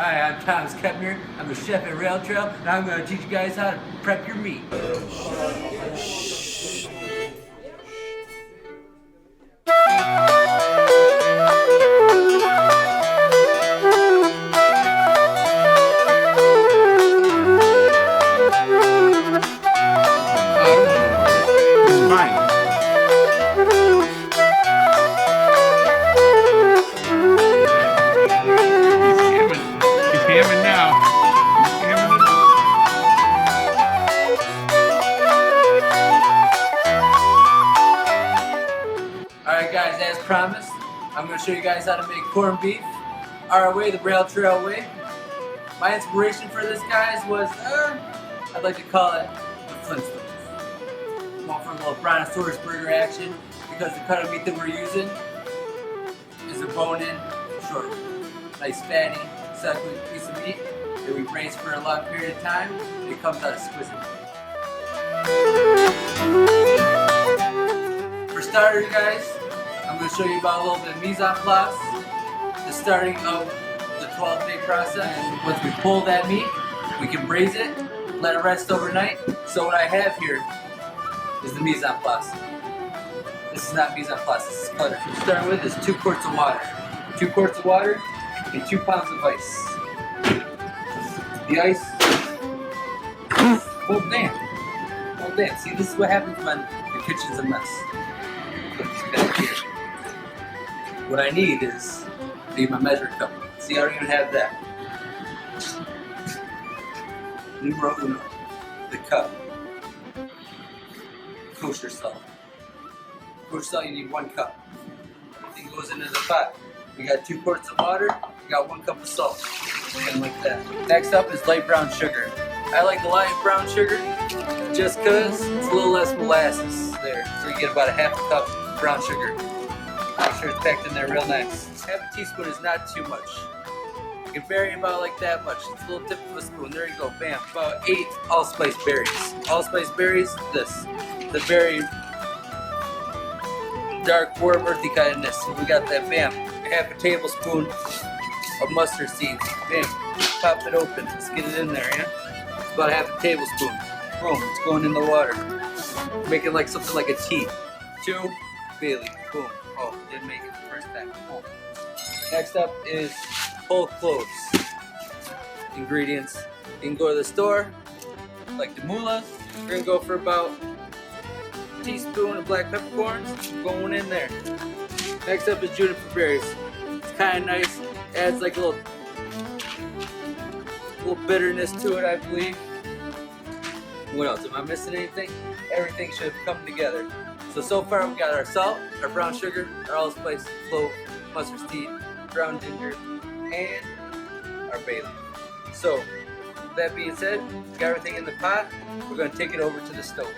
Hi, I'm Thomas Kepner. I'm a chef at Rail Trail, and I'm going to teach you guys how to prep your meat. Alright guys, as promised, I'm going to show you guys how to make corned beef our way, the Rail Trail way. My inspiration for this, guys, was, I'd like to call it the Flintstones. I'm going for a little brontosaurus burger action because the cut of meat that we're using is a bone-in, short, nice fatty, succulent piece of meat that we braised for a long period of time. It comes out exquisite. For starters, guys, I'm going to show you about a little bit of mise en place, the starting of the 12-day process. And once we pull that meat, we can braise it, let it rest overnight. So what I have here is the mise en place. This is not mise en place, this is clutter. What we start with is 2 quarts of water. 2 quarts of water and 2 pounds of ice. The ice, oh damn. Oh damn, see, this is what happens when your kitchen's a mess. Put this back here. What I need is my measuring cup. See, I don't even have that. Numero uno, the cup. Kosher salt. Kosher salt, you need 1 cup. Everything goes into the pot. We got 2 quarts of water, we got 1 cup of salt. And like that. Next up is light brown sugar. I like the light brown sugar just because it's a little less molasses there. So you get about a half a cup of brown sugar. Make sure it's packed in there real nice. Half a teaspoon is not too much. You can vary about like that much. It's a little tip of a spoon. There you go, bam. About 8 allspice berries. Allspice berries, this. The very dark, warm, earthy kindness. So we got that, bam. Half a tablespoon of mustard seeds. Bam. Pop it open. Let's get it in there, yeah? It's about half a tablespoon. Boom. It's going in the water. Make it like something like a tea. 2 bay leaf. Boom. Oh, didn't make it the first time. Boom. Next up is whole cloves. Ingredients. You can go to the store, like the moolah. We're gonna go for about a teaspoon of black peppercorns. Going in there. Next up is juniper berries. It's kind of nice. Adds like a little bitterness to it, I believe. What else? Am I missing anything? Everything should have come together. So far we got our salt, our brown sugar, our allspice, clove, mustard seed, brown ginger, and our bay leaf. So, with that being said, got everything in the pot. We're going to take it over to the stove.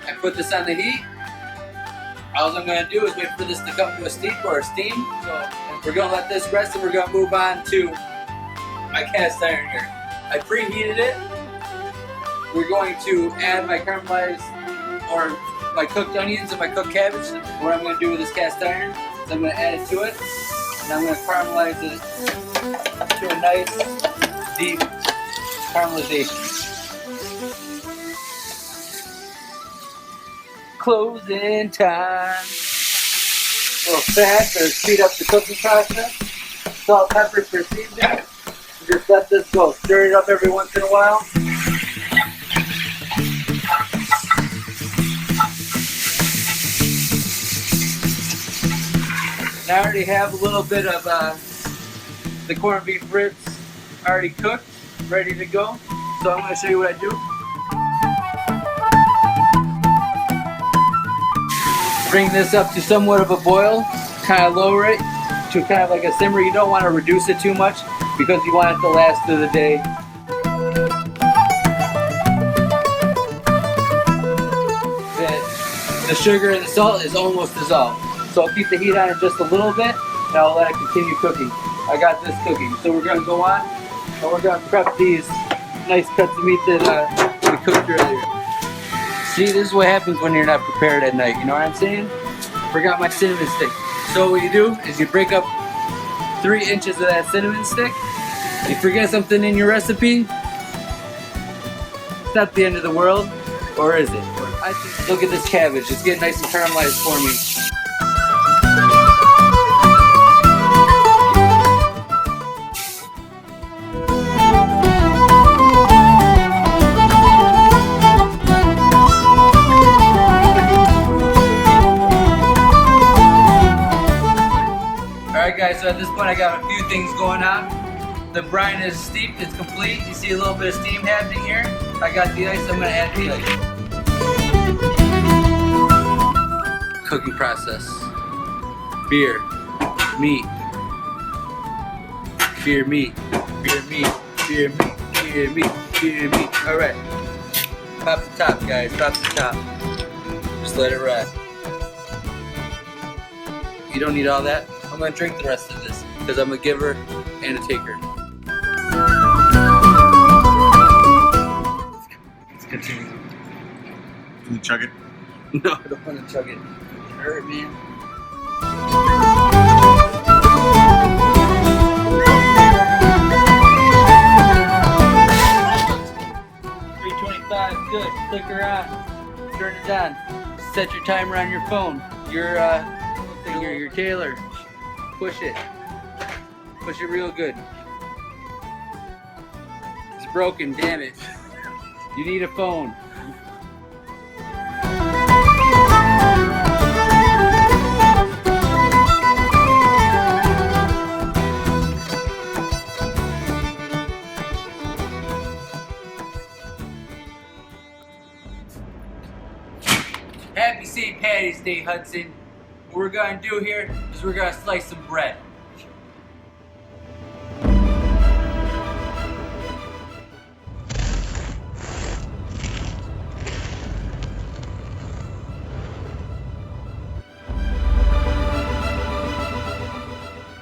I put this on the heat. All I'm going to do is wait for this to come to a steep or a steam. So we're going to let this rest and we're going to move on to my cast iron here. I preheated it. We're going to add my caramelized or my cooked onions and my cooked cabbage. What I'm going to do with this cast iron is I'm going to add it to it and I'm going to caramelize it to a nice deep caramelization. Closing time. A little fat to speed up the cooking process. Salt, pepper for seasoning. Just let this go. Stir it up every once in a while. And I already have a little bit of the corned beef ribs already cooked, ready to go. So I'm going to show you what I do. Bring this up to somewhat of a boil, kind of lower it to kind of like a simmer. You don't want to reduce it too much because you want it to last through the day. The sugar and the salt is almost dissolved. So I'll keep the heat on it just a little bit and I'll let it continue cooking. I got this cooking. So we're going to go on and we're going to prep these nice cuts of meat that we cooked earlier. See, this is what happens when you're not prepared at night, you know what I'm saying? Forgot my cinnamon stick. So what you do is you break up 3 inches of that cinnamon stick. You forget something in your recipe, it's not the end of the world, or is it? Look at this cabbage, it's getting nice and caramelized for me. Alright guys, so at this point I got a few things going on. The brine is steeped, it's complete. You see a little bit of steam happening here. I got the ice, I'm gonna add the ice. Cooking process. Beer, meat, beer, meat, beer, meat, beer, meat, beer, meat, beer, meat. Alright. Pop the top guys, pop the top. Just let it ride. You don't need all that. I'm gonna drink the rest of this because I'm a giver and a taker. Let's continue. Can you chug it? No, I don't want to chug it. It hurt, man. $3.25, good. Clicker on. Turn it on. Set your timer on your phone. Your Taylor. Push it. Push it real good. It's broken, damn it. You need a phone. Happy St. Patty's Day, Hudson. What we're gonna do here is we're gonna slice some bread.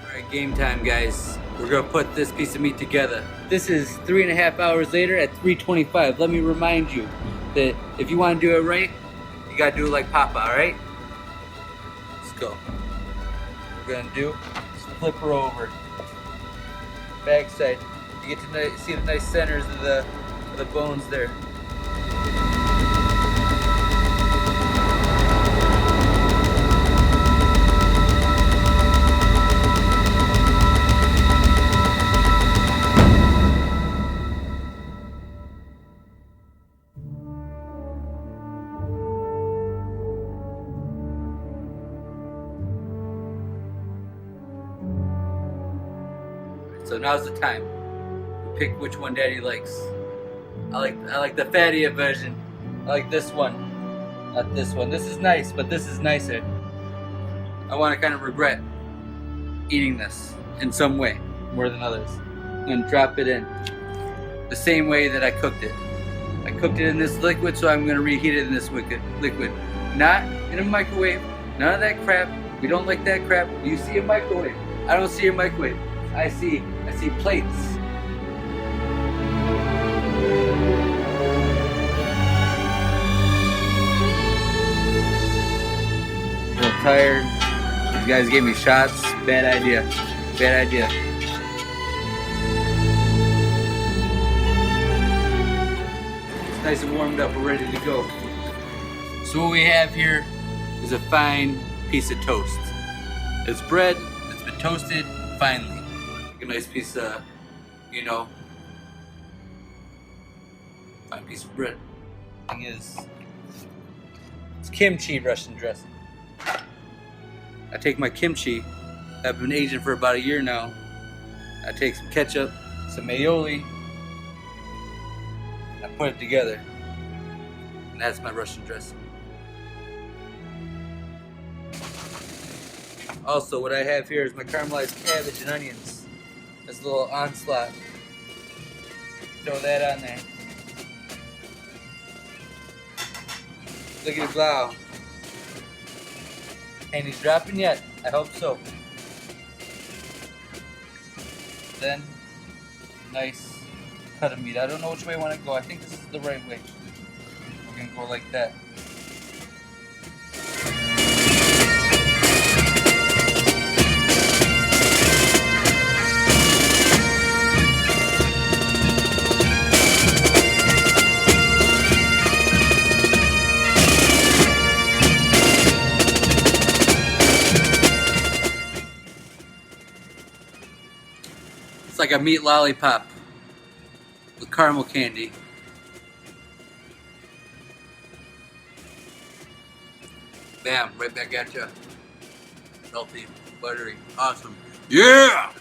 Alright, game time guys. We're gonna put this piece of meat together. This is 3.5 hours later at 3:25. Let me remind you that if you wanna do it right, you gotta do it like Papa, alright? Let's go. What we're gonna do is flip her over. Back side. You get to see the nice centers of the bones there. So now's the time. Pick which one Daddy likes. I like the fattier version. I like this one, not this one. This is nice, but this is nicer. I want to kind of regret eating this in some way more than others. I'm gonna drop it in the same way that I cooked it. I cooked it in this liquid, so I'm gonna reheat it in this liquid. Not in a microwave. None of that crap. We don't like that crap. Do you see a microwave? I don't see a microwave. I see plates. A little tired. These guys gave me shots. Bad idea. Bad idea. It's nice and warmed up. We're ready to go. So what we have here is a fine piece of toast. It's bread that's been toasted finely. A nice piece of, fine piece of bread. Thing is, it's kimchi Russian dressing. I take my kimchi, I've been aging for about a year now. I take some ketchup, some aioli, I put it together, and that's my Russian dressing. Also, what I have here is my caramelized cabbage and onions. This little onslaught. Throw that on there. Look at his wow. And he's dropping yet? I hope so. Then, nice cut of meat. I don't know which way I want to go. I think this is the right way. We're gonna go like that. like a meat lollipop with caramel candy. Bam, right back at you. Healthy, buttery, awesome. Yeah!